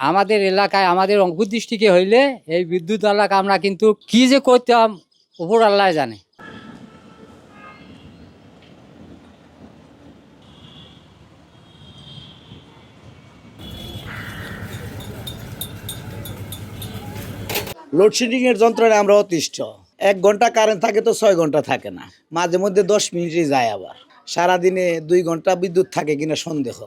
আমাদের এলাকায় আমাদের রংপুর ডিস্ট্রিক্টে হইলে এই বিদ্যুৎ এলাকা আমরা কিন্তু কি যে করতাম উপর আল্লাহ জানে। লোডশেডিং এর যন্ত্রণায় আমরা অতিষ্ঠ। 1 ঘন্টা কারেন্ট থাকে তো 6 ঘন্টা থাকে না, মাঝে মধ্যে 10 মিনিটই যায়। আবার সারাদিনে 2 ঘন্টা বিদ্যুৎ থাকে কিনা সন্দেহ।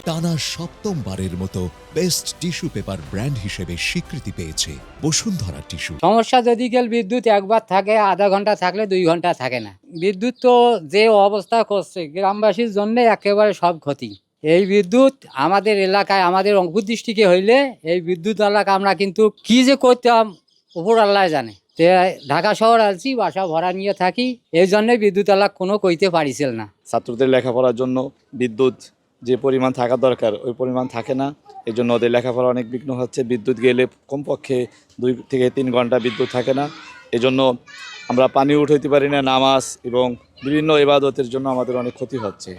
টানা সপ্তমবারের মতো বেস্ট টিস্যু পেপার ব্র্যান্ড হিসেবে স্বীকৃতি পেয়েছে বসুন্ধরা টিস্যু। সমস্যা যদি গেল বিদ্যুৎ একবার থাকে, আধা ঘন্টা থাকলে 2 ঘন্টা থাকে না। বিদ্যুৎ তো যে অবস্থা করছে গ্রামবাসীর জন্য একেবারে সব ক্ষতি। এই বিদ্যুৎ আমাদের এলাকায় আমাদের রংপুর ডিস্ট্রিক্টে হইলে এই বিদ্যুৎ এলাকা আমরা কিন্তু কি যে করতাম উপর আল্লাহ জানে। ঢাকা শহর আছি, বাসা ভাড়া নিয়ে থাকি, এই জন্যই বিদ্যুৎ এলাকা কোনো কইতে পারিছিল না। ছাত্রদের লেখাপড়ার জন্য বিদ্যুৎ যে পরিমাণ থাকা দরকার ওই পরিমাণ থাকে না, এই জন্য ওদের লেখাপড়া অনেক বিঘ্ন হচ্ছে। বিদ্যুৎ গেলে কমপক্ষে 2 থেকে 3 ঘন্টা বিদ্যুৎ থাকে না, এজন্য আমরা পানি উঠাইতে পারি না, নামাজ এবং বিভিন্ন ইবাদতের জন্য আমাদের অনেক ক্ষতি হচ্ছে।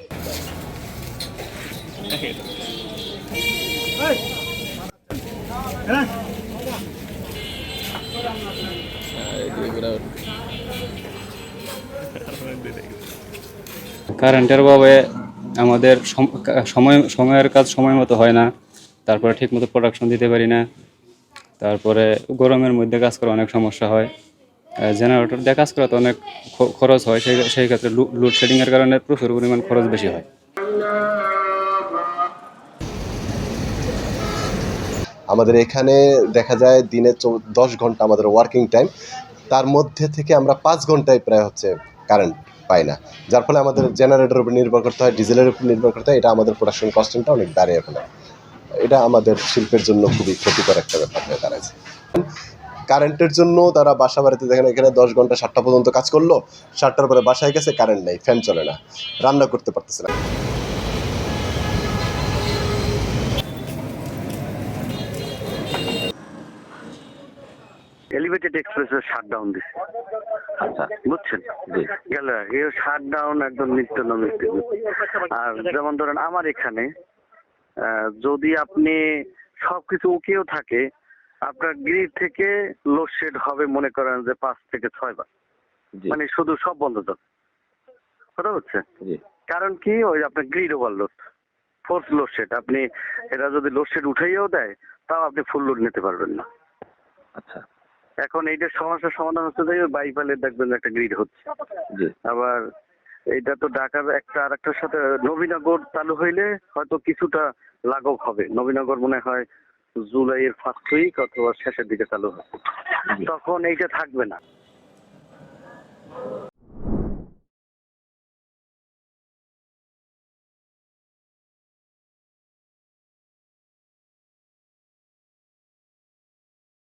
কারেন্টের অভাবে আমাদের সময়ের কাজ সময় মতো হয় না, তারপরে ঠিকমতো প্রোডাকশন দিতে পারি না, তারপরে গরমের মধ্যে কাজ করা অনেক সমস্যা হয়। জেনারেটর দিয়ে কাজ করা তো অনেক খরচ হয়, সেই ক্ষেত্রে লোডশেডিংয়ের কারণে প্রচুর পরিমাণ খরচ বেশি হয়। আমাদের এখানে দেখা যায় দিনে 10 ঘন্টা আমাদের ওয়ার্কিং টাইম, তার মধ্যে থেকে আমরা 5 ঘন্টায় প্রায় কারেন্ট পাই না, যার ফলে আমাদের জেনারেটরের উপর নির্ভর করতে হয়, ডিজেলের উপর নির্ভর করতে হয়। এটা আমাদের প্রোডাকশন কস্টিংটা অনেক দাঁড়িয়ে ফেলে। এটা আমাদের শিল্পের জন্য খুবই ক্ষতিকর একটা ব্যাপার হয়ে দাঁড়াচ্ছে। কারেন্টের জন্য তারা বাসা বাড়িতে দেখেন এখানে 10 ঘন্টা 7টা পর্যন্ত কাজ করলো, 7টার পরে বাসায় গেছে, কারেন্ট নেই, ফ্যান চলে না, রান্না করতে পারতেছে না। এলিভেটেড এক্সপ্রেসের শাটডাউন দিছে। আচ্ছা, বুঝছেন? গেল এই শাটডাউন একদম নিত্য নৈমিত্তিক। আর যেমন ধরেন আমার এখানে যদি আপনি সবকিছু ওকেও থাকে, আপনার গ্রিড থেকে লোডশেড হবে মনে করেন যে 5 থেকে 6 বার, মানে শুধু সব বন্ধ যাবে। কথা হচ্ছে কারণ কি, ওই আপনার গ্রিড ওভারলোড, ফোর্স লোডশেড। আপনি এটা যদি লোডশেড উঠাইয়াও দেয় তাও আপনি ফুল লোড নিতে পারবেন না। আচ্ছা, এখন এইটার সমস্যার সমাধান হচ্ছে যে বাইপালে দেখবেন একটা গ্রিড হচ্ছে। আবার এইটা তো ঢাকার একটা আরেকটার সাথে নবীনগর চালু হইলে হয়তো কিছুটা লাঘব হবে। নবীনগর মনে হয় জুলাইয়ের 1st উইক অথবা শেষের দিকে চালু হবে, তখন এইটা থাকবে না।